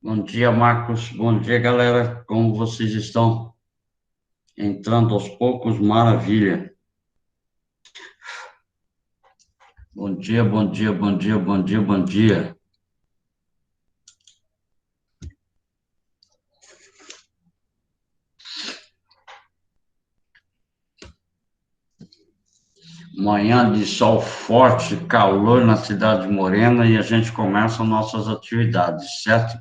Bom dia, Marcos. Bom dia, galera. Como vocês estão? Entrando aos poucos, maravilha. Bom dia, bom dia, bom dia, bom dia, bom dia. Manhã de sol forte, calor na cidade de Morena e a gente começa nossas atividades, certo?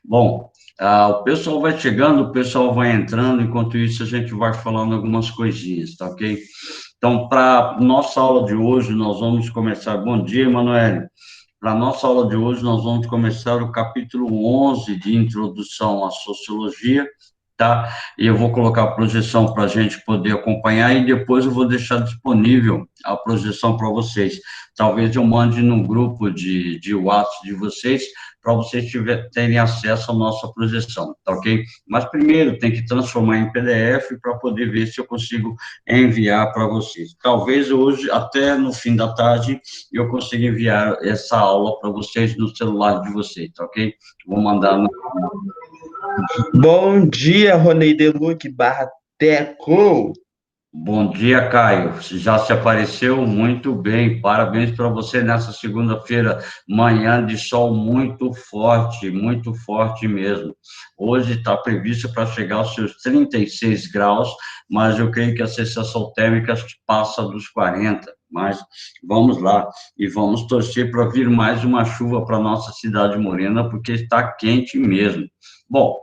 Bom, o pessoal vai chegando, o pessoal vai entrando, enquanto isso a gente vai falando algumas coisinhas, tá ok? Então, para nossa aula de hoje, nós vamos começar. Bom dia, Emanuele. Para a nossa aula de hoje, nós vamos começar o capítulo 11 de Introdução à Sociologia, tá? E eu vou colocar a projeção para a gente poder acompanhar e depois eu vou deixar disponível a projeção para vocês. Talvez eu mande no grupo de WhatsApp de vocês, para vocês terem acesso à nossa projeção, tá ok? Mas primeiro tem que transformar em PDF para poder ver se eu consigo enviar para vocês. Talvez hoje, até no fim da tarde, eu consiga enviar essa aula para vocês no celular de vocês, tá ok? Vou mandar no... Bom dia, Ronei Deluc barra Teco. Bom dia, Caio. Já se apareceu muito bem. Parabéns para você nessa segunda-feira, manhã de sol muito forte mesmo. Hoje está previsto para chegar aos seus 36 graus, mas eu creio que a sensação térmica passa dos 40. Mas vamos lá e vamos torcer para vir mais uma chuva para nossa cidade morena, porque está quente mesmo. Bom,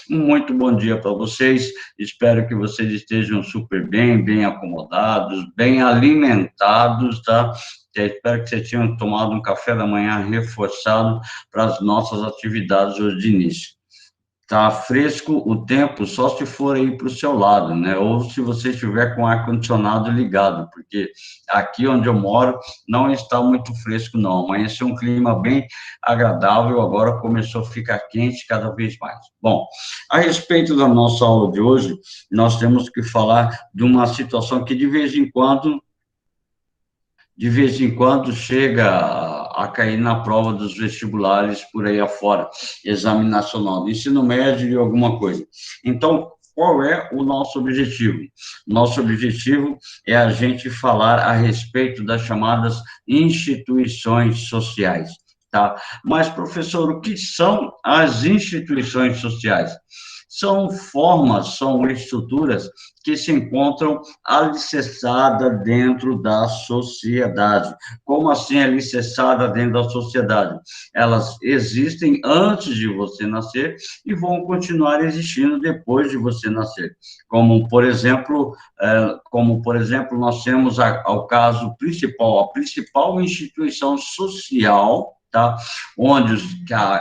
um muito bom dia para vocês. Espero que vocês estejam super bem, bem acomodados, bem alimentados, tá? Eu espero que vocês tenham tomado um café da manhã reforçado para as nossas atividades hoje de início. Tá fresco o tempo só se for aí para o seu lado, né? Ou se você estiver com o ar-condicionado ligado, porque aqui onde eu moro não está muito fresco, não. Amanheceu um clima bem agradável, agora começou a ficar quente cada vez mais. Bom, a respeito da nossa aula de hoje, nós temos que falar de uma situação que de vez em quando chega a cair na prova dos vestibulares por aí afora, exame nacional de ensino médio e alguma coisa. Então, qual é o nosso objetivo? Nosso objetivo é a gente falar a respeito das chamadas instituições sociais, tá? Mas, professor, o que são as instituições sociais? São formas, são estruturas que se encontram alicerçada dentro da sociedade. Como assim alicerçada dentro da sociedade? Elas existem antes de você nascer e vão continuar existindo depois de você nascer. Como por exemplo, nós temos o caso principal, a principal instituição social, tá?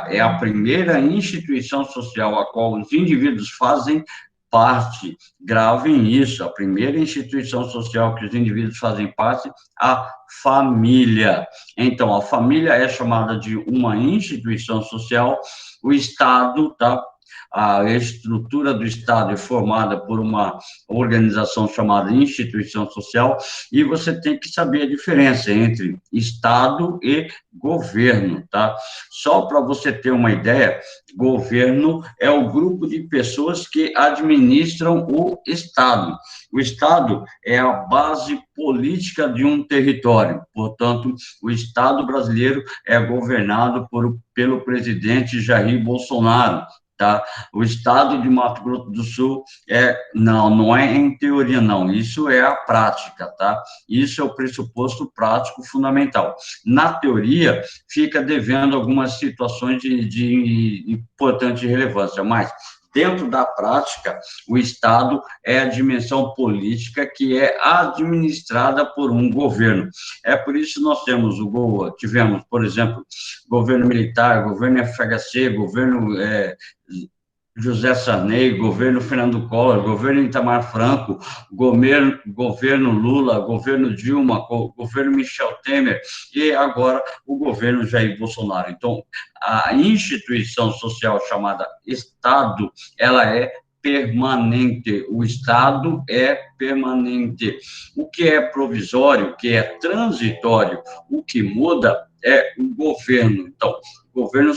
É a primeira instituição social a qual os indivíduos fazem parte. Gravem isso, a primeira instituição social que os indivíduos fazem parte, a família. Então, a família é chamada de uma instituição social, o Estado, tá? A estrutura do Estado é formada por uma organização chamada instituição social, e você tem que saber a diferença entre Estado e governo, tá? Só para você ter uma ideia, governo é o grupo de pessoas que administram o Estado. O Estado é a base política de um território, portanto, o Estado brasileiro é governado pelo presidente Jair Bolsonaro. Tá? O estado de Mato Grosso do Sul não é em teoria, não, isso é a prática, tá? Isso é o pressuposto prático fundamental. Na teoria, fica devendo algumas situações de importante relevância, mas dentro da prática, o Estado é a dimensão política que é administrada por um governo. É por isso que nós tivemos, por exemplo, governo militar, governo FHC, governo José Sarney, governo Fernando Collor, governo Itamar Franco, governo Lula, governo Dilma, governo Michel Temer e agora o governo Jair Bolsonaro. Então, a instituição social chamada Estado, ela é permanente, o Estado é permanente. O que é provisório, o que é transitório, o que muda é o governo. Então, o governo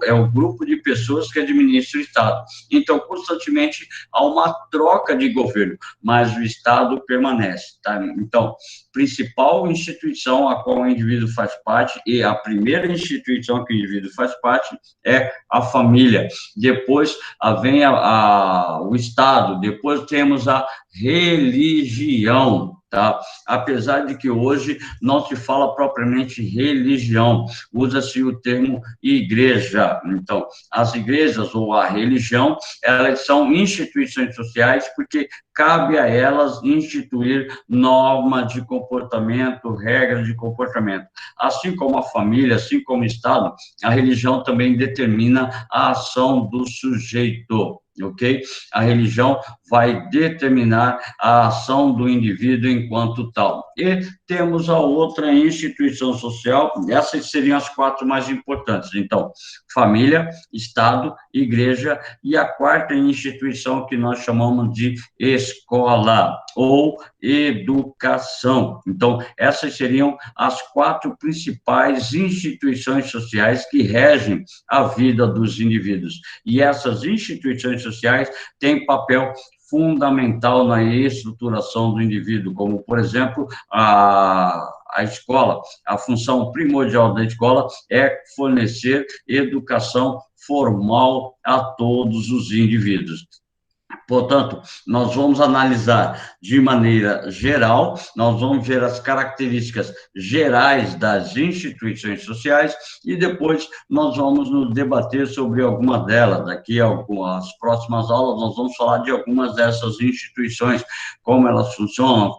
é o grupo de pessoas que administra o Estado. Então, constantemente há uma troca de governo, mas o Estado permanece, tá? Então, principal instituição a qual o indivíduo faz parte, e a primeira instituição que o indivíduo faz parte é a família. Depois vem o Estado, depois temos a religião, tá? Apesar de que hoje não se fala propriamente religião, usa-se o termo igreja. Então, as igrejas ou a religião, elas são instituições sociais porque cabe a elas instituir normas de comportamento, regras de comportamento. Assim como a família, assim como o Estado, a religião também determina a ação do sujeito, ok? A religião vai determinar a ação do indivíduo enquanto tal. E temos a outra instituição social, essas seriam as quatro mais importantes. Então, família, Estado, igreja e a quarta instituição que nós chamamos de escola ou educação. Então, essas seriam as quatro principais instituições sociais que regem a vida dos indivíduos. E essas instituições sociais têm papel fundamental na estruturação do indivíduo, como, por exemplo, a escola. A função primordial da escola é fornecer educação formal a todos os indivíduos. Portanto, nós vamos analisar de maneira geral, nós vamos ver as características gerais das instituições sociais e depois nós vamos nos debater sobre algumas delas. Daqui a algumas próximas aulas, nós vamos falar de algumas dessas instituições, como elas funcionam,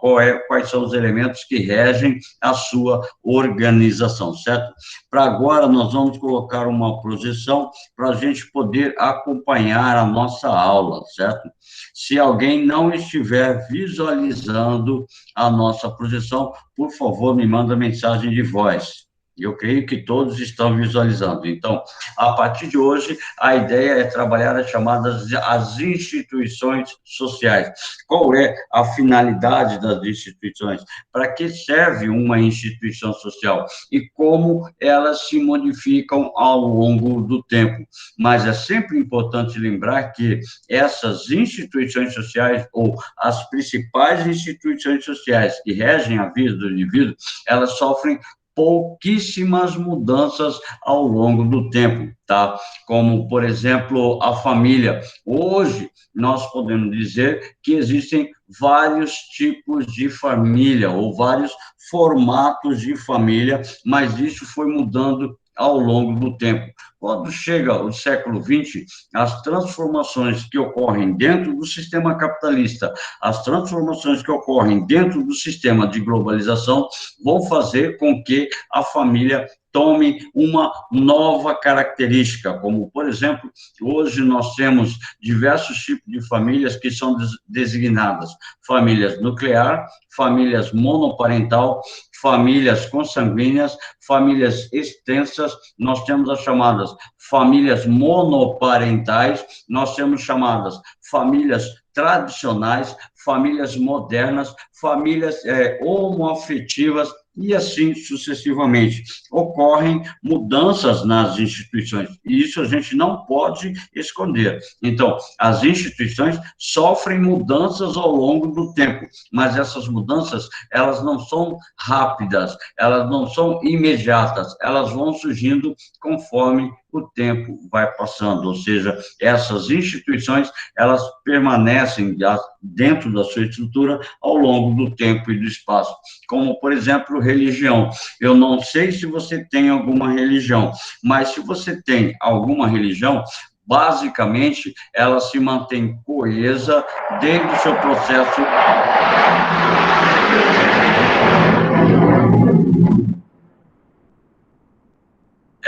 quais são os elementos que regem a sua organização, certo? Para agora, nós vamos colocar uma projeção para a gente poder acompanhar a nossa aula, certo? Se alguém não estiver visualizando a nossa projeção, por favor, me manda mensagem de voz. Eu creio que todos estão visualizando. Então, a partir de hoje, a ideia é trabalhar as chamadas as instituições sociais. Qual é a finalidade das instituições? Para que serve uma instituição social? E como elas se modificam ao longo do tempo? Mas é sempre importante lembrar que essas instituições sociais, ou as principais instituições sociais que regem a vida do indivíduo, elas sofrem pouquíssimas mudanças ao longo do tempo, tá? Como, por exemplo, a família. Hoje, nós podemos dizer que existem vários tipos de família, ou vários formatos de família, mas isso foi mudando ao longo do tempo. Quando chega o século XX, as transformações que ocorrem dentro do sistema capitalista, as transformações que ocorrem dentro do sistema de globalização, vão fazer com que a família tome uma nova característica, como, por exemplo, hoje nós temos diversos tipos de famílias que são designadas: famílias nuclear, famílias monoparental, famílias consanguíneas, famílias extensas, nós temos as chamadas famílias monoparentais, nós temos chamadas famílias tradicionais, famílias modernas, famílias homoafetivas, e assim sucessivamente. Ocorrem mudanças nas instituições, e isso a gente não pode esconder. Então, as instituições sofrem mudanças ao longo do tempo, mas essas mudanças, elas não são rápidas, elas não são imediatas, elas vão surgindo conforme o tempo vai passando, ou seja, essas instituições, elas permanecem dentro da sua estrutura ao longo do tempo e do espaço, como, por exemplo, religião. Eu não sei se você tem alguma religião, mas se você tem alguma religião, basicamente, ela se mantém coesa desde o seu processo.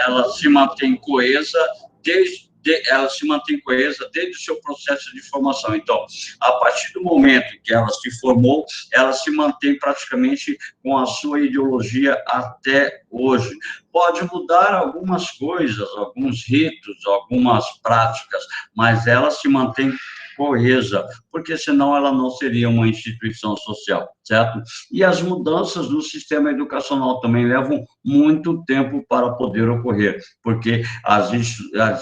Ela se mantém coesa desde o seu processo de formação. Então, a partir do momento que ela se formou, ela se mantém praticamente com a sua ideologia até hoje. Pode mudar algumas coisas, alguns ritos, algumas práticas, mas ela se mantém coesa, porque senão ela não seria uma instituição social, certo? E as mudanças no sistema educacional também levam muito tempo para poder ocorrer, porque as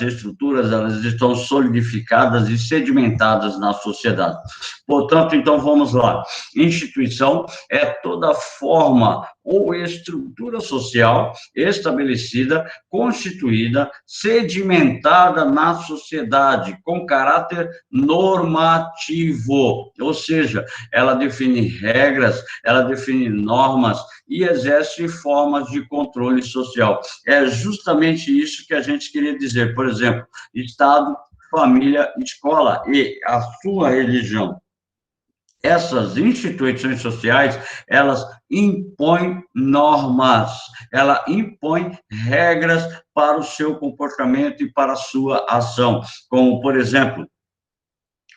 estruturas, elas estão solidificadas e sedimentadas na sociedade. Portanto, então, vamos lá. Instituição é toda forma ou estrutura social estabelecida, constituída, sedimentada na sociedade, com caráter normativo, ou seja, ela define regras, ela define normas e exerce formas de controle social. É justamente isso que a gente queria dizer, por exemplo, Estado, família, escola e a sua religião. Essas instituições sociais, elas impõem normas, ela impõe regras para o seu comportamento e para a sua ação, como, por exemplo,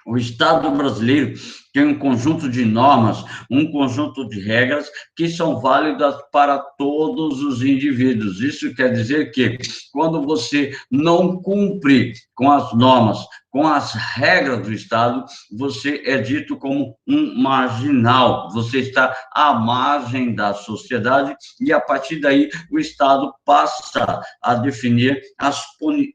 o Estado brasileiro tem um conjunto de normas, um conjunto de regras que são válidas para todos os indivíduos. Isso quer dizer que, quando você não cumpre com as normas, com as regras do Estado, você é dito como um marginal, você está à margem da sociedade e, a partir daí, o Estado passa a definir as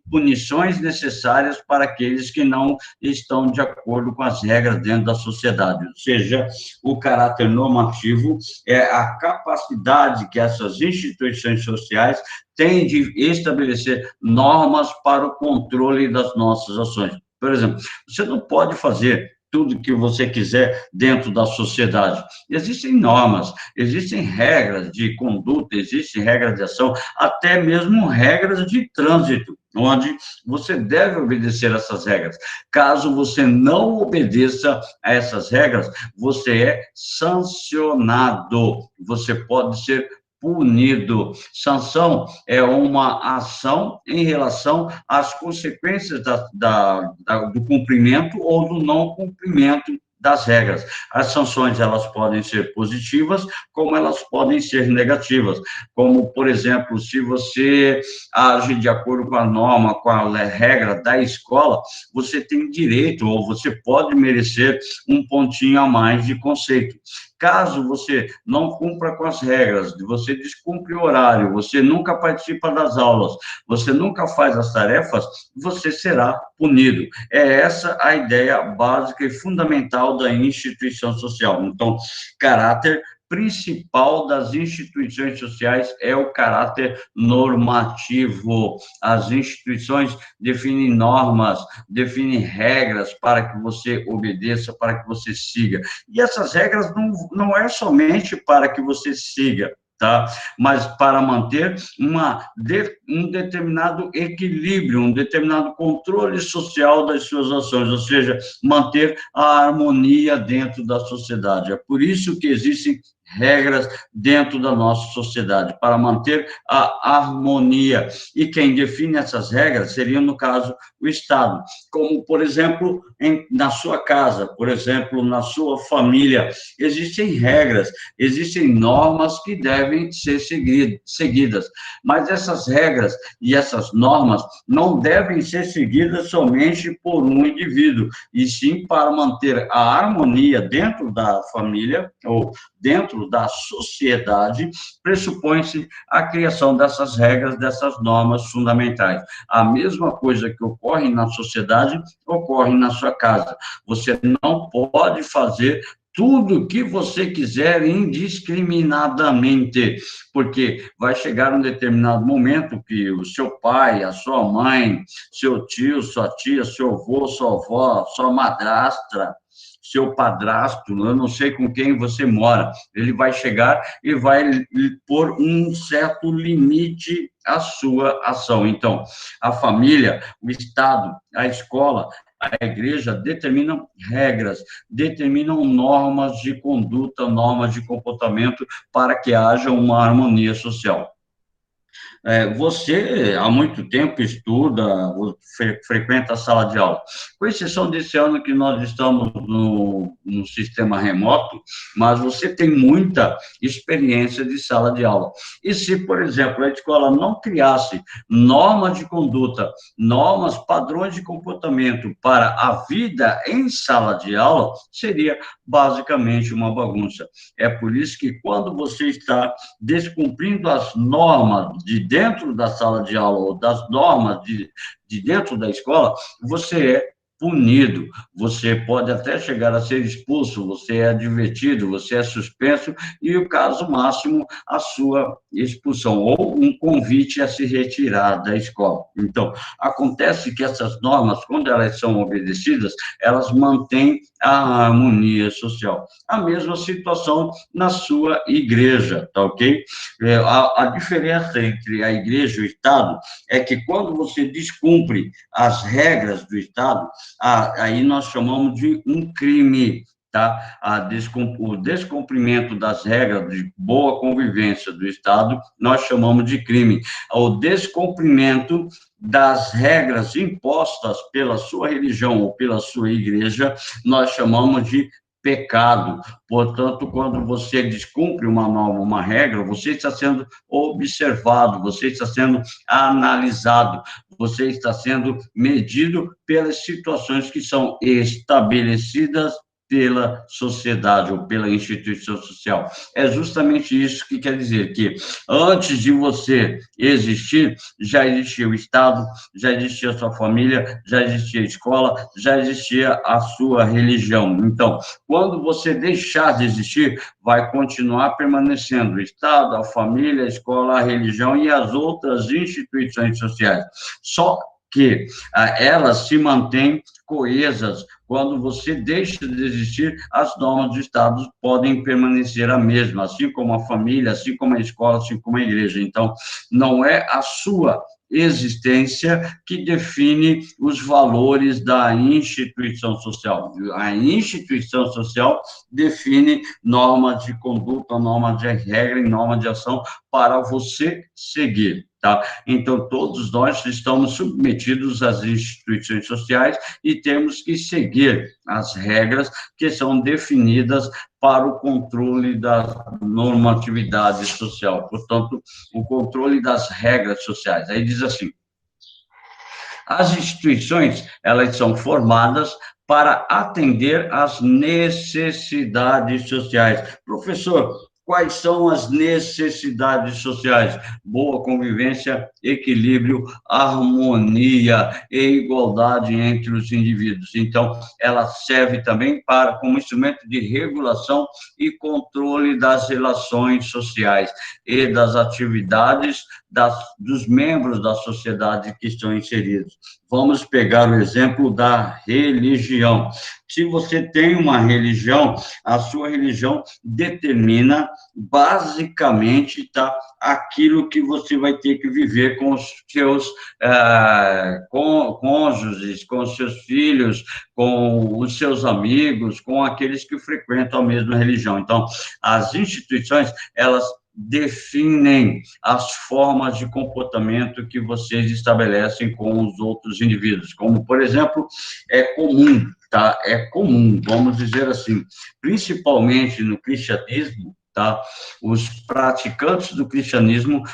punições necessárias para aqueles que não estão de acordo com as regras dentro da sociedade. Ou seja, o caráter normativo é a capacidade que essas instituições sociais têm de estabelecer normas para o controle das nossas ações. Por exemplo, você não pode fazer tudo que você quiser dentro da sociedade. Existem normas, existem regras de conduta, existem regras de ação, até mesmo regras de trânsito, onde você deve obedecer essas regras. Caso você não obedeça a essas regras, você é sancionado, você pode ser punido. Sanção é uma ação em relação às consequências do cumprimento ou do não cumprimento das regras. As sanções, elas podem ser positivas, como elas podem ser negativas. Como, por exemplo, se você age de acordo com a norma, com a regra da escola, você tem direito, ou você pode merecer um pontinho a mais de conceito. Caso você não cumpra com as regras, você descumpre o horário, você nunca participa das aulas, você nunca faz as tarefas, você será punido. É essa a ideia básica e fundamental da instituição social. Então, caráter principal das instituições sociais é o caráter normativo. As instituições definem normas, definem regras para que você obedeça, para que você siga. E essas regras não é somente para que você siga, tá? Mas para manter um determinado equilíbrio, um determinado controle social das suas ações, ou seja, manter a harmonia dentro da sociedade. É por isso que existem regras dentro da nossa sociedade, para manter a harmonia. E quem define essas regras seria, no caso, o Estado. Como, por exemplo, na sua casa, por exemplo, na sua família, existem regras, existem normas que devem ser seguidas, mas essas regras e essas normas não devem ser seguidas somente por um indivíduo, e sim para manter a harmonia dentro da família, ou dentro da sociedade, pressupõe-se a criação dessas regras, dessas normas fundamentais. A mesma coisa que ocorre na sociedade, ocorre na sua casa. Você não pode fazer tudo o que você quiser indiscriminadamente, porque vai chegar um determinado momento que o seu pai, a sua mãe, seu tio, sua tia, seu avô, sua avó, sua madrastra, seu padrasto, eu não sei com quem você mora, ele vai chegar e vai pôr um certo limite à sua ação. Então, a família, o Estado, a escola, a igreja determinam regras, determinam normas de conduta, normas de comportamento para que haja uma harmonia social. Você há muito tempo estuda, frequenta a sala de aula, com exceção desse ano que nós estamos no sistema remoto, mas você tem muita experiência de sala de aula. E se, por exemplo, a escola não criasse normas de conduta, normas, padrões de comportamento para a vida em sala de aula, seria basicamente uma bagunça. É por isso que quando você está descumprindo as normas de dentro da sala de aula ou das normas de dentro da escola, você é punido, você pode até chegar a ser expulso, você é advertido, você é suspenso e, o caso máximo, a sua expulsão ou um convite a se retirar da escola. Então, acontece que essas normas, quando elas são obedecidas, elas mantêm a harmonia social. A mesma situação na sua igreja, tá ok? A diferença entre a igreja e o Estado é que quando você descumpre as regras do Estado, aí nós chamamos de um crime, tá? O descumprimento das regras de boa convivência do Estado, nós chamamos de crime. O descumprimento das regras impostas pela sua religião ou pela sua igreja, nós chamamos de pecado. Portanto, quando você descumpre uma norma, uma regra, você está sendo observado, você está sendo analisado, você está sendo medido pelas situações que são estabelecidas pela sociedade ou pela instituição social. É justamente isso que quer dizer que antes de você existir, já existia o Estado, já existia a sua família, já existia a escola, já existia a sua religião. Então, quando você deixar de existir, vai continuar permanecendo o Estado, a família, a escola, a religião e as outras instituições sociais. Só que elas se mantêm coesas. Quando você deixa de existir, as normas do Estado podem permanecer a mesma, assim como a família, assim como a escola, assim como a igreja. Então, não é a sua existência que define os valores da instituição social. A instituição social define normas de conduta, normas de regra e normas de ação para você seguir, tá? Então, todos nós estamos submetidos às instituições sociais e temos que seguir as regras que são definidas para o controle da normatividade social, portanto, o controle das regras sociais. Aí diz assim: as instituições, elas são formadas para atender às necessidades sociais. Professor, quais são as necessidades sociais? Boa convivência, equilíbrio, harmonia e igualdade entre os indivíduos. Então, ela serve também como instrumento de regulação e controle das relações sociais e das atividades dos membros da sociedade que estão inseridos. Vamos pegar o exemplo da religião. Se você tem uma religião, a sua religião determina basicamente, tá, aquilo que você vai ter que viver com os seus cônjuges, com os seus filhos, com os seus amigos, com aqueles que frequentam a mesma religião. Então, as instituições, elas definem as formas de comportamento que vocês estabelecem com os outros indivíduos, como, por exemplo, é comum, tá? É comum, vamos dizer assim, principalmente no cristianismo, tá? Os praticantes do cristianismo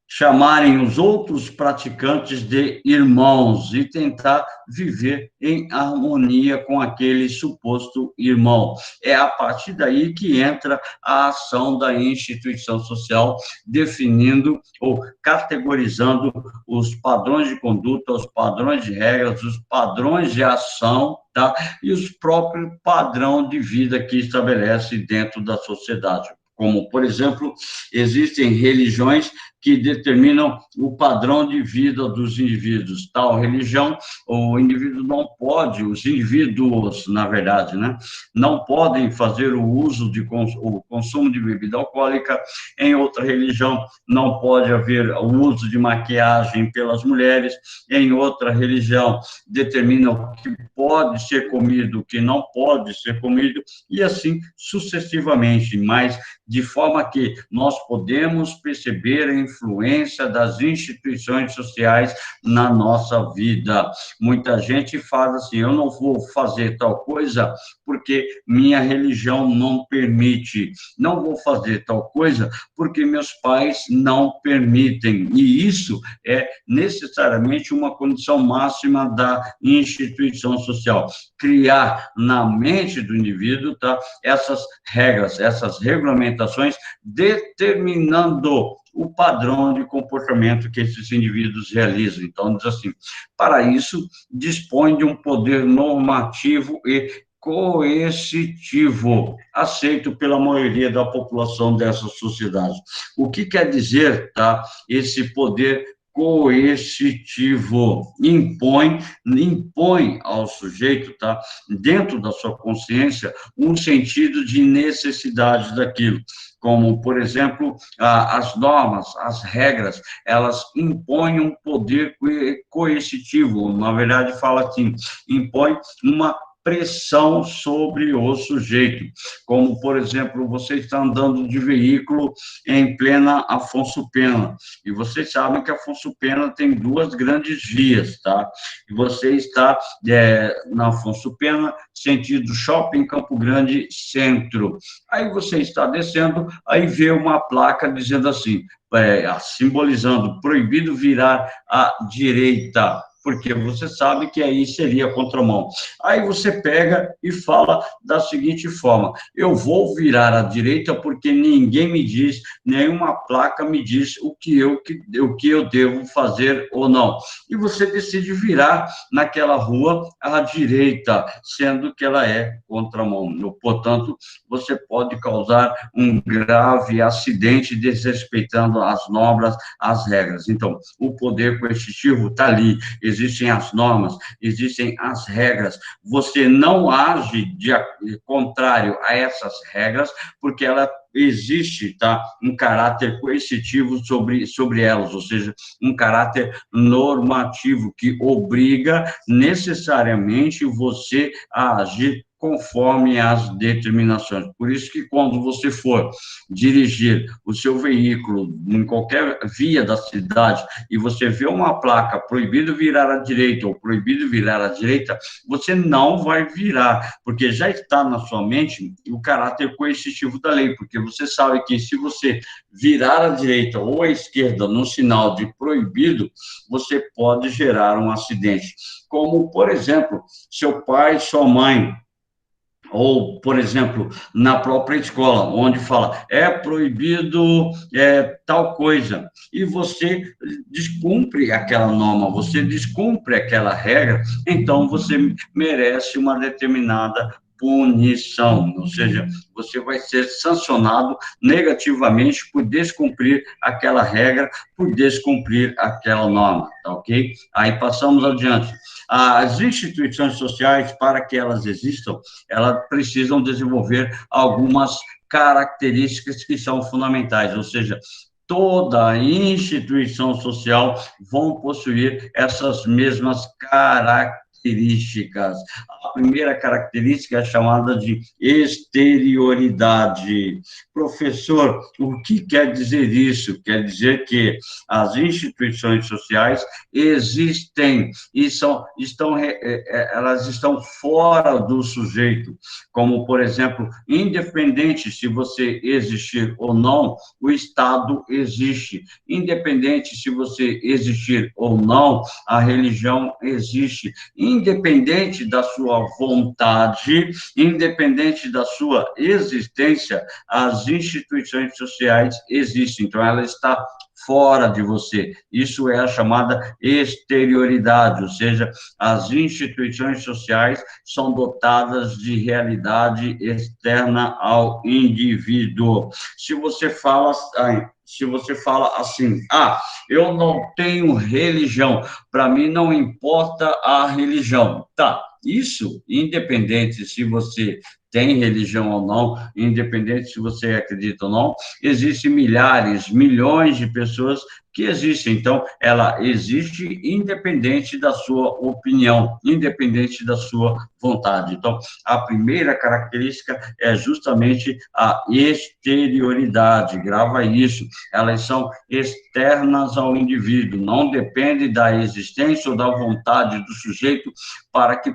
chamarem os outros praticantes de irmãos e tentar viver em harmonia com aquele suposto irmão. É a partir daí que entra a ação da instituição social, definindo ou categorizando os padrões de conduta, os padrões de regras, os padrões de ação, tá? E os próprios padrão de vida que estabelece dentro da sociedade. Como, por exemplo, existem religiões que determinam o padrão de vida dos indivíduos. Tal religião, o indivíduo não pode, os indivíduos, na verdade, né, não podem fazer o uso o consumo de bebida alcoólica. Em outra religião, não pode haver o uso de maquiagem pelas mulheres. Em outra religião, determina o que pode ser comido, o que não pode ser comido, e assim sucessivamente, mas de forma que nós podemos perceber a influência das instituições sociais na nossa vida. Muita gente fala assim, eu não vou fazer tal coisa porque minha religião não permite, não vou fazer tal coisa porque meus pais não permitem, e isso é necessariamente uma condição máxima da instituição social, criar na mente do indivíduo, tá, essas regras, essas regulamentações, determinando o padrão de comportamento que esses indivíduos realizam. Então, diz assim, para isso, dispõe de um poder normativo e coercitivo, aceito pela maioria da população dessa sociedade. O que quer dizer, tá, esse poder coercitivo? Impõe ao sujeito, tá, dentro da sua consciência, um sentido de necessidade daquilo, como, por exemplo, as normas, as regras, elas impõem um poder coercitivo, na verdade fala assim, impõe uma pressão sobre o sujeito, como, por exemplo, você está andando de veículo em plena Afonso Pena, e vocês sabem que Afonso Pena tem duas grandes vias, tá? E você está na Afonso Pena, sentido Shopping Campo Grande Centro. Aí você está descendo, aí vê uma placa dizendo assim, simbolizando, proibido virar à direita, porque você sabe que aí seria contramão. Aí você pega e fala da seguinte forma, eu vou virar à direita porque ninguém me diz, nenhuma placa me diz o que eu devo fazer ou não. E você decide virar naquela rua à direita, sendo que ela é contramão. Portanto, você pode causar um grave acidente desrespeitando as normas, as regras. Então, o poder coercitivo está ali, existem as normas, existem as regras. Você não age de contrário a essas regras, porque ela existe, tá, um caráter coercitivo sobre elas, ou seja, um caráter normativo que obriga necessariamente você a agir conforme as determinações. Por isso que quando você for dirigir o seu veículo em qualquer via da cidade e você vê uma placa proibido virar à direita ou proibido virar à direita, você não vai virar, porque já está na sua mente o caráter coercitivo da lei, porque você sabe que se você virar à direita ou à esquerda no sinal de proibido, você pode gerar um acidente. Como, por exemplo, seu pai, sua mãe, ou, por exemplo, na própria escola, onde fala, é proibido tal coisa, e você descumpre aquela norma, você descumpre aquela regra, então você merece uma determinada punição, ou seja, você vai ser sancionado negativamente por descumprir aquela regra, por descumprir aquela norma, tá ok? Aí passamos adiante. As instituições sociais, para que elas existam, elas precisam desenvolver algumas características que são fundamentais, ou seja, toda instituição social vão possuir essas mesmas características. A primeira característica é chamada de exterioridade. Professor, o que quer dizer isso? Quer dizer que as instituições sociais existem e elas estão fora do sujeito, como, por exemplo, independente se você existir ou não, o Estado existe. Independente se você existir ou não, a religião existe. Independente da sua vontade, independente da sua existência, as instituições sociais existem. Então, ela está fora de você. Isso é a chamada exterioridade, ou seja, as instituições sociais são dotadas de realidade externa ao indivíduo. Se você fala assim, eu não tenho religião, para mim não importa a religião, tá? Isso, independente se você tem religião ou não, independente se você acredita ou não, existem milhares, milhões de pessoas que existem. Então, ela existe independente da sua opinião, independente da sua vontade. Então, a primeira característica é justamente a exterioridade. Grava isso. Elas são externas ao indivíduo, não depende da existência ou da vontade do sujeito para que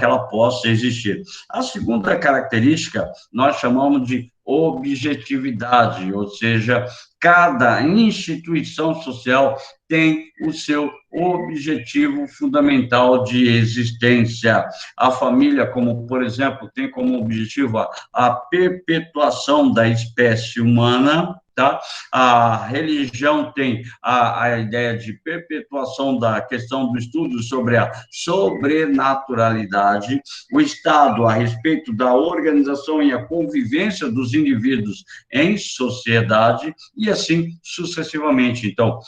ela possa existir. A segunda característica nós chamamos de objetividade, ou seja, cada instituição social tem o seu objetivo fundamental de existência. A família, como, por exemplo, tem como objetivo a perpetuação da espécie humana, tá? A religião tem a ideia de perpetuação da questão do estudo sobre a sobrenaturalidade, o Estado a respeito da organização e a convivência dos indivíduos em sociedade, e assim sucessivamente. Então,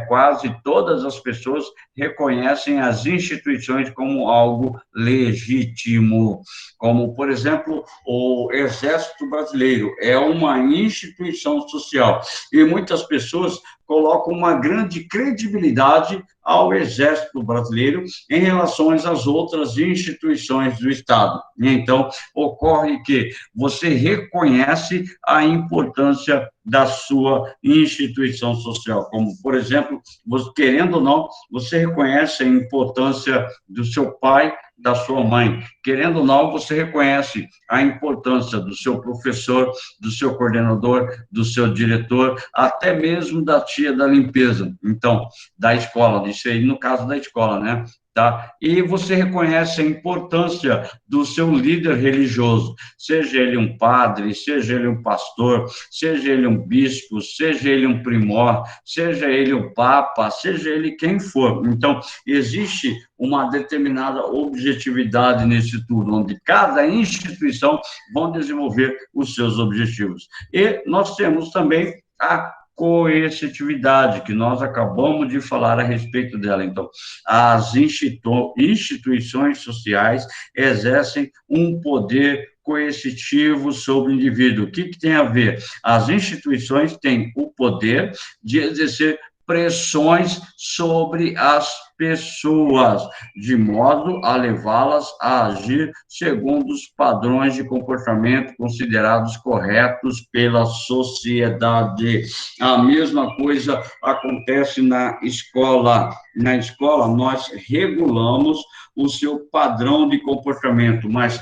quase todas as pessoas reconhecem as instituições como algo legítimo, como, por exemplo, o Exército Brasileiro é uma instituição social, e muitas pessoas colocam uma grande credibilidade ao Exército Brasileiro em relação às outras instituições do Estado. Então, ocorre que você reconhece a importância da sua instituição social, como, por exemplo, você, querendo ou não, você reconhece a importância do seu pai, da sua mãe. Querendo ou não, você reconhece a importância do seu professor, do seu coordenador, do seu diretor, até mesmo da tia da limpeza. Então, da escola, isso aí no caso da escola, né? Tá? E você reconhece a importância do seu líder religioso, seja ele um padre, seja ele um pastor, seja ele um bispo, seja ele um primor, seja ele um papa, seja ele quem for. Então, existe uma determinada objetividade nesse tudo, onde cada instituição vão desenvolver os seus objetivos. E nós temos também a coercitividade, que nós acabamos de falar a respeito dela. Então, as instituições sociais exercem um poder coercitivo sobre o indivíduo. O que tem a ver? As instituições têm o poder de exercer pressões sobre as pessoas, de modo a levá-las a agir segundo os padrões de comportamento considerados corretos pela sociedade. A mesma coisa acontece na escola. Na escola, nós regulamos o seu padrão de comportamento, mas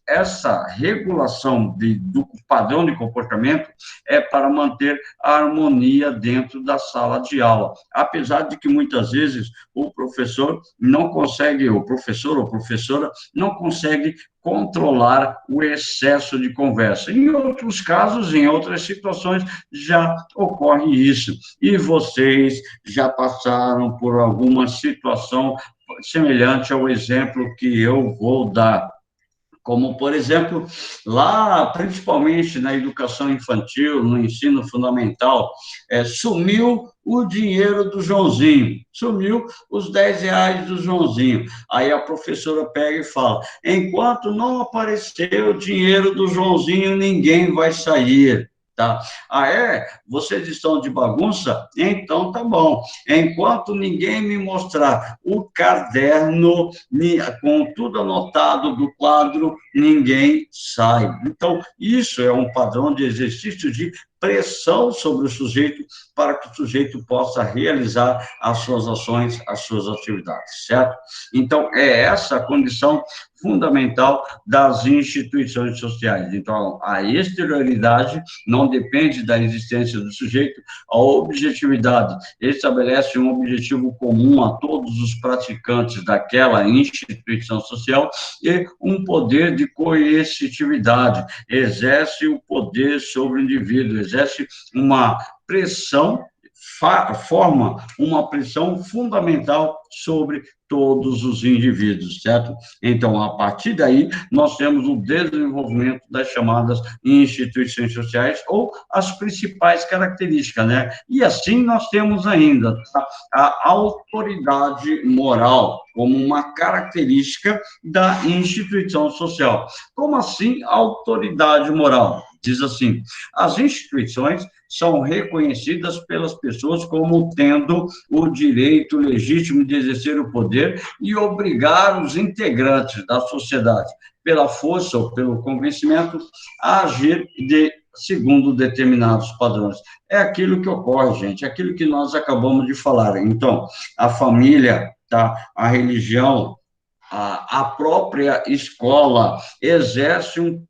essa regulação do padrão de comportamento é para manter a harmonia dentro da sala de aula, apesar de que muitas vezes o professor não consegue, o professor ou professora não consegue controlar o excesso de conversa. Em outros casos, em outras situações, já ocorre isso. E vocês já passaram por alguma situação semelhante ao exemplo que eu vou dar. Como, por exemplo, lá, principalmente na educação infantil, no ensino fundamental, sumiu o dinheiro do Joãozinho, sumiu os R$ 10 do Joãozinho. Aí a professora pega e fala, enquanto não aparecer o dinheiro do Joãozinho, ninguém vai sair. Tá? Ah, é? Vocês estão de bagunça? Então tá bom. Enquanto ninguém me mostrar o caderno com tudo anotado do quadro, ninguém sai. Então, isso é um padrão de exercício de pressão sobre o sujeito para que o sujeito possa realizar as suas ações, as suas atividades, certo? Então, é essa a condição fundamental das instituições sociais. Então, a exterioridade não depende da existência do sujeito, a objetividade estabelece um objetivo comum a todos os praticantes daquela instituição social e um poder de coercitividade, exerce o poder sobre o indivíduo, exerce uma pressão forma uma pressão fundamental sobre todos os indivíduos, certo? Então, a partir daí, nós temos o desenvolvimento das chamadas instituições sociais ou as principais características, né? E assim nós temos ainda a autoridade moral como uma característica da instituição social. Como assim autoridade moral? Diz assim, as instituições são reconhecidas pelas pessoas como tendo o direito legítimo de exercer o poder e obrigar os integrantes da sociedade, pela força ou pelo convencimento, a agir segundo determinados padrões. É aquilo que ocorre, gente, é aquilo que nós acabamos de falar. Então, a família, tá? A religião, a própria escola exerce um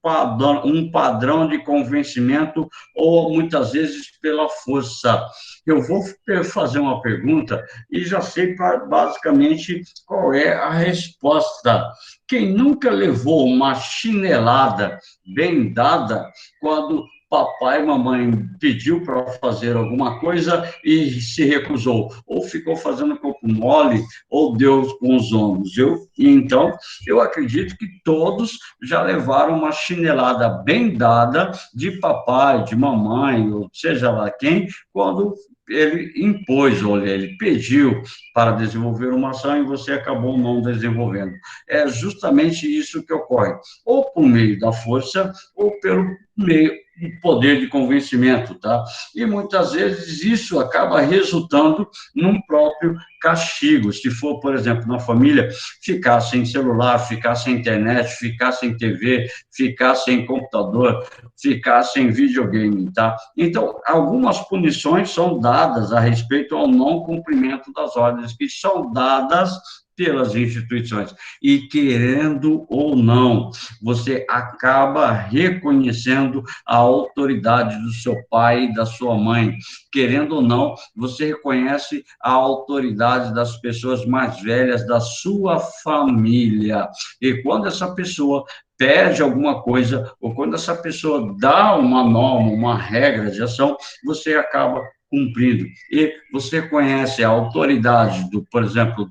padrão de convencimento ou, muitas vezes, pela força. Eu vou fazer uma pergunta e já sei basicamente qual é a resposta. Quem nunca levou uma chinelada bem dada quando papai e mamãe pediu para fazer alguma coisa e se recusou, ou ficou fazendo corpo mole, ou deu com os ombros. Então, eu acredito que todos já levaram uma chinelada bem dada de papai, de mamãe, ou seja lá quem, quando ele impôs, ou ele pediu para desenvolver uma ação e você acabou não desenvolvendo. É justamente isso que ocorre, ou por meio da força, ou pelo meio poder de convencimento, tá? E muitas vezes isso acaba resultando num próprio castigo. Se for, por exemplo, na família, ficar sem celular, ficar sem internet, ficar sem TV, ficar sem computador, ficar sem videogame, tá? Então, algumas punições são dadas a respeito ao não cumprimento das ordens que são dadas pelas instituições. E, querendo ou não, você acaba reconhecendo a autoridade do seu pai e da sua mãe. Querendo ou não, você reconhece a autoridade das pessoas mais velhas da sua família. E quando essa pessoa pede alguma coisa, ou quando essa pessoa dá uma norma, uma regra de ação, você acaba cumprindo. E você conhece a autoridade, por exemplo,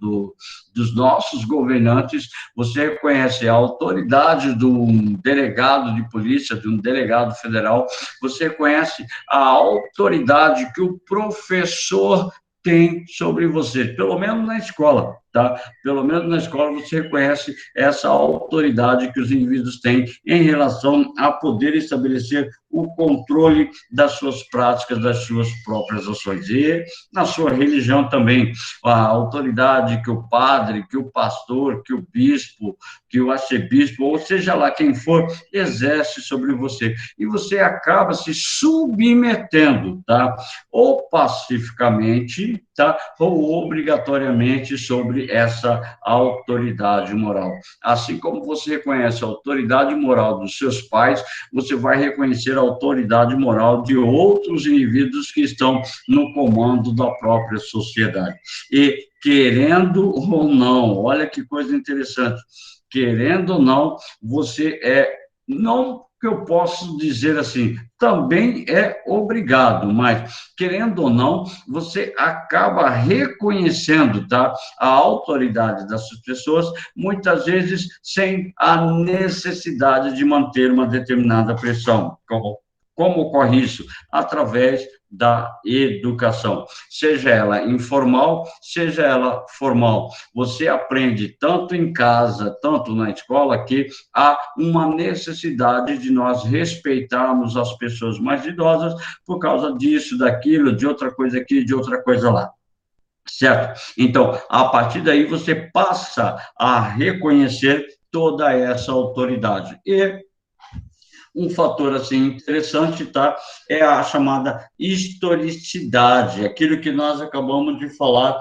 dos nossos governantes, você conhece a autoridade de um delegado de polícia, de um delegado federal, você conhece a autoridade que o professor tem sobre você, pelo menos na escola, tá? Pelo menos na escola você reconhece essa autoridade que os indivíduos têm em relação a poder estabelecer o controle das suas práticas, das suas próprias ações. E na sua religião também, a autoridade que o padre, que o pastor, que o bispo, que o arcebispo, ou seja lá quem for, exerce sobre você. E você acaba se submetendo, tá? Ou pacificamente, tá? Ou obrigatoriamente sobre essa autoridade moral. Assim como você reconhece a autoridade moral dos seus pais, você vai reconhecer a autoridade moral de outros indivíduos que estão no comando da própria sociedade. E, querendo ou não, olha que coisa interessante, querendo ou não, você não que eu posso dizer assim, também é obrigado, mas, querendo ou não, você acaba reconhecendo, tá, a autoridade dessas pessoas, muitas vezes sem a necessidade de manter uma determinada pressão. Como ocorre isso? Através da educação, seja ela informal, seja ela formal. Você aprende tanto em casa, tanto na escola, que há uma necessidade de nós respeitarmos as pessoas mais idosas por causa disso, daquilo, de outra coisa aqui, de outra coisa lá. Certo? Então, a partir daí, você passa a reconhecer toda essa autoridade. E um fator assim interessante, tá? É a chamada historicidade, aquilo que nós acabamos de falar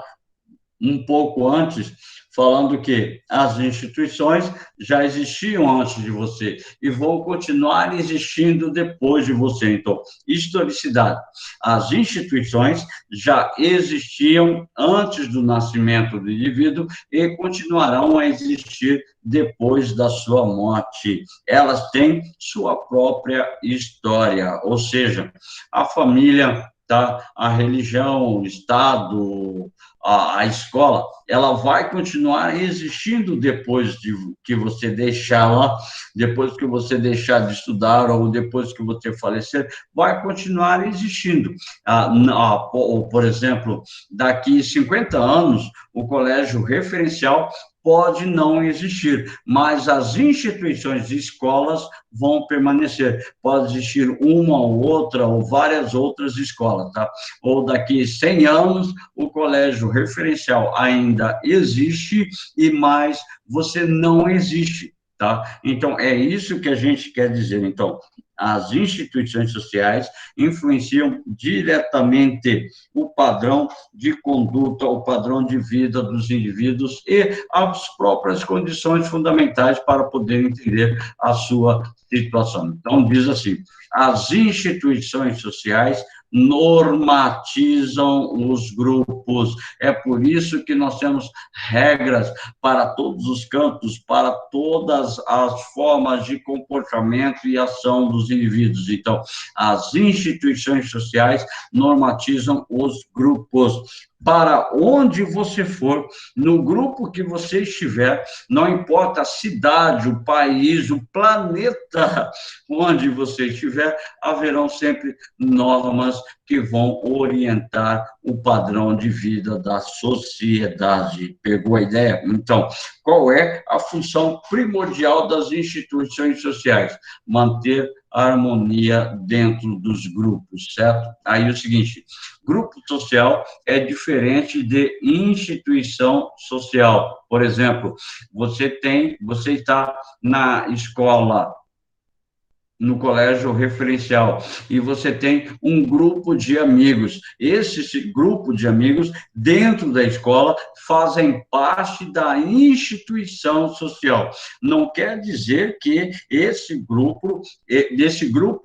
um pouco antes, falando que as instituições já existiam antes de você e vão continuar existindo depois de você. Então, historicidade. As instituições já existiam antes do nascimento do indivíduo e continuarão a existir depois da sua morte. Elas têm sua própria história, ou seja, a família tá? A religião, o Estado, a escola, ela vai continuar existindo depois de que você deixar lá, depois que você deixar de estudar ou depois que você falecer, vai continuar existindo. Por exemplo, daqui 50 anos, o colégio referencial pode não existir, mas as instituições de escolas vão permanecer. Pode existir uma ou outra ou várias outras escolas, tá? Ou daqui 100 anos, o colégio referencial ainda existe e mais você não existe, tá? Então, é isso que a gente quer dizer. Então, as instituições sociais influenciam diretamente o padrão de conduta, o padrão de vida dos indivíduos e as próprias condições fundamentais para poder entender a sua situação. Então, diz assim, as instituições sociais normatizam os grupos. É por isso que nós temos regras para todos os campos, para todas as formas de comportamento e ação dos indivíduos. Então, as instituições sociais normatizam os grupos. Para onde você for, no grupo que você estiver, não importa a cidade, o país, o planeta onde você estiver, haverão sempre normas que vão orientar o padrão de vida da sociedade. Pegou a ideia? Então, qual é a função primordial das instituições sociais? Manter a harmonia dentro dos grupos, certo? Aí o seguinte, grupo social é diferente de instituição social. Por exemplo, você está na escola, no colégio referencial, e você tem um grupo de amigos. Esse grupo de amigos, dentro da escola, fazem parte da instituição social. Não quer dizer que esse grupo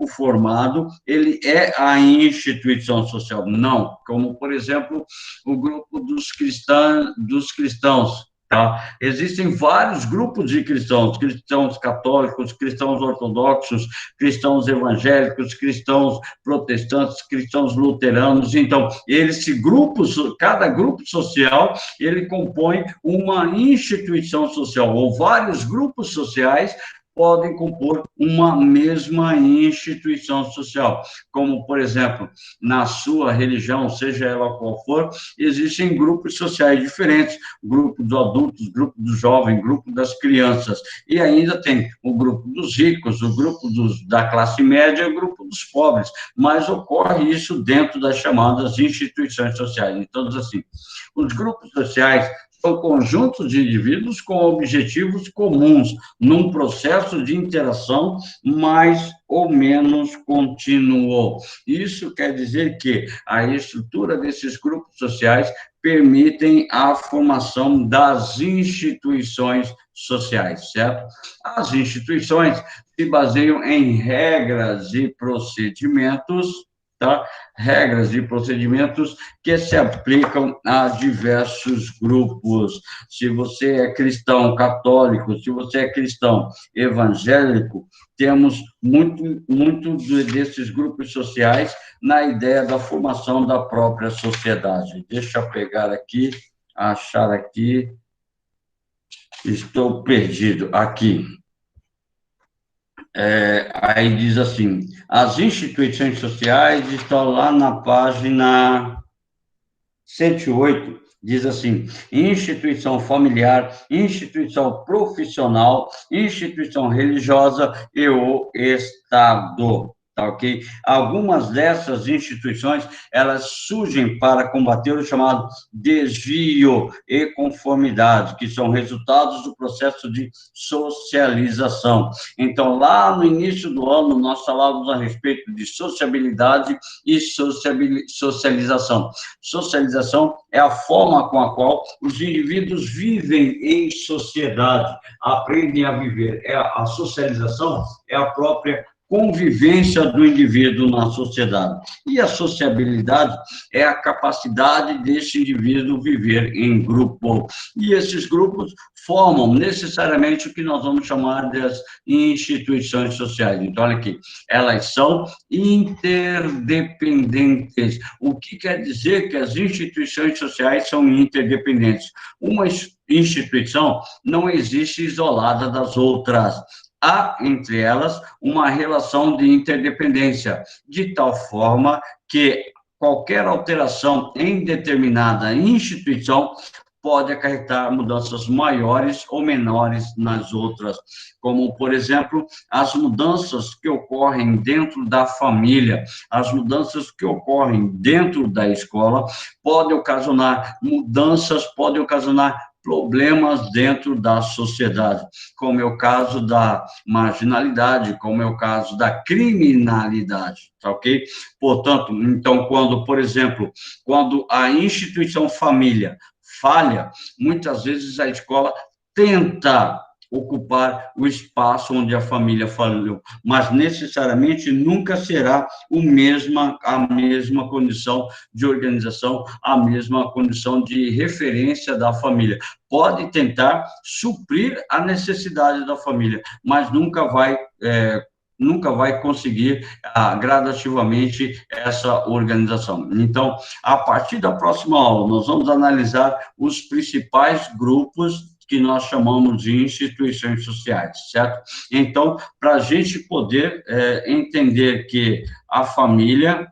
formado, ele é a instituição social. Não, como, por exemplo, o grupo dos cristãos. Tá? Existem vários grupos de cristãos, cristãos católicos, cristãos ortodoxos, cristãos evangélicos, cristãos protestantes, cristãos luteranos. Então, cada grupo social, ele compõe uma instituição social, ou vários grupos sociais podem compor uma mesma instituição social. Como, por exemplo, na sua religião, seja ela qual for, existem grupos sociais diferentes, grupo dos adultos, grupo dos jovens, grupo das crianças, e ainda tem o grupo dos ricos, o grupo da classe média e o grupo dos pobres, mas ocorre isso dentro das chamadas instituições sociais. Então, assim, os grupos sociais são conjuntos de indivíduos com objetivos comuns, num processo de interação mais ou menos contínuo. Isso quer dizer que a estrutura desses grupos sociais permitem a formação das instituições sociais, certo? As instituições se baseiam em regras e procedimentos, tá? Regras e procedimentos que se aplicam a diversos grupos. Se você é cristão católico, se você é cristão evangélico, temos muito desses grupos sociais na ideia da formação da própria sociedade. Deixa eu pegar aqui, achar aqui, estou perdido aqui. Aí diz assim, as instituições sociais estão lá na página 108, diz assim, instituição familiar, instituição profissional, instituição religiosa e o Estado. Tá, ok? Algumas dessas instituições, elas surgem para combater o chamado desvio e conformidade, que são resultados do processo de socialização. Então, lá no início do ano, nós falávamos a respeito de sociabilidade e socialização. Socialização é a forma com a qual os indivíduos vivem em sociedade, aprendem a viver. A socialização é a própria convivência do indivíduo na sociedade. E a sociabilidade é a capacidade desse indivíduo viver em grupo. E esses grupos formam necessariamente o que nós vamos chamar das instituições sociais. Então, olha aqui, elas são interdependentes. O que quer dizer que as instituições sociais são interdependentes? Uma instituição não existe isolada das outras. Há, entre elas, uma relação de interdependência, de tal forma que qualquer alteração em determinada instituição pode acarretar mudanças maiores ou menores nas outras, como, por exemplo, as mudanças que ocorrem dentro da família, as mudanças que ocorrem dentro da escola, podem ocasionar mudanças, podem ocasionar problemas dentro da sociedade, como é o caso da marginalidade, como é o caso da criminalidade, tá ok? Portanto, então, quando, por exemplo, quando a instituição família falha, muitas vezes a escola tenta ocupar o espaço onde a família falhou, mas necessariamente nunca será a mesma condição de organização, a mesma condição de referência da família. Pode tentar suprir a necessidade da família, mas nunca vai conseguir gradativamente essa organização. Então, a partir da próxima aula, nós vamos analisar os principais grupos que nós chamamos de instituições sociais, certo? Então, para a gente poder entender que a família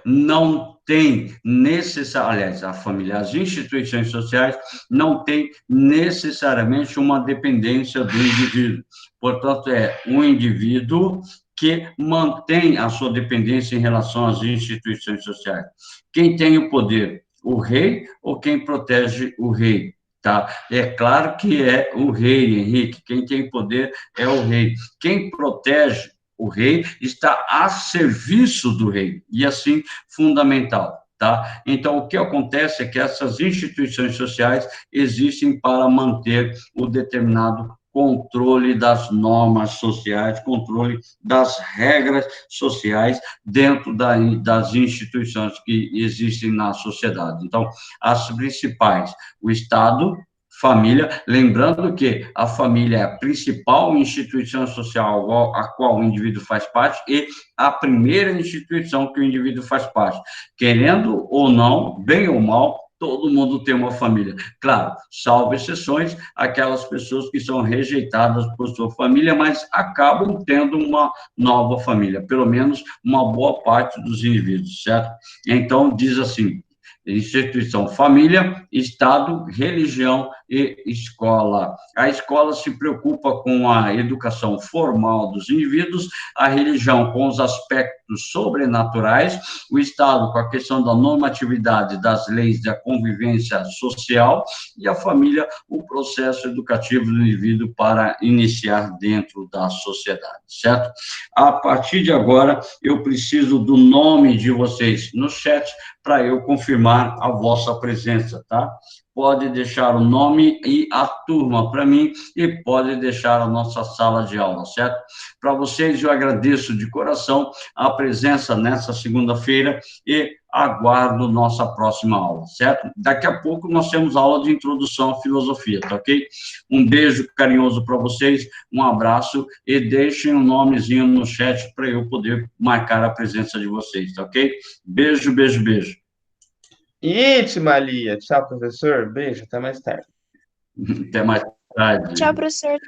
não tem necessariamente, as instituições sociais não têm necessariamente uma dependência do indivíduo. Portanto, é um indivíduo que mantém a sua dependência em relação às instituições sociais. Quem tem o poder? O rei ou quem protege o rei? Tá? É claro que é o rei, Henrique. Quem tem poder é o rei. Quem protege o rei está a serviço do rei, e assim, fundamental, tá? Então, o que acontece é que essas instituições sociais existem para manter o determinado controle das normas sociais, controle das regras sociais dentro das instituições que existem na sociedade. Então, as principais, o Estado, família, lembrando que a família é a principal instituição social a qual o indivíduo faz parte e a primeira instituição que o indivíduo faz parte. Querendo ou não, bem ou mal, todo mundo tem uma família. Claro, salvo exceções, aquelas pessoas que são rejeitadas por sua família, mas acabam tendo uma nova família, pelo menos uma boa parte dos indivíduos, certo? Então, diz assim, instituição, família, Estado, religião e escola. A escola se preocupa com a educação formal dos indivíduos, a religião com os aspectos sobrenaturais, o Estado com a questão da normatividade das leis da convivência social e a família, o processo educativo do indivíduo para iniciar dentro da sociedade, certo? A partir de agora, eu preciso do nome de vocês no chat para eu confirmar a vossa presença, tá? Pode deixar o nome e a turma para mim e pode deixar a nossa sala de aula, certo? Para vocês, eu agradeço de coração a presença nessa segunda-feira e aguardo nossa próxima aula, certo? Daqui a pouco nós temos aula de introdução à filosofia, tá ok? Um beijo carinhoso para vocês, um abraço e deixem um nomezinho no chat para eu poder marcar a presença de vocês, tá ok? Beijo, beijo, beijo. Iti, Malia. Tchau, professor. Beijo, até mais tarde. Até mais tarde. Tchau, professor.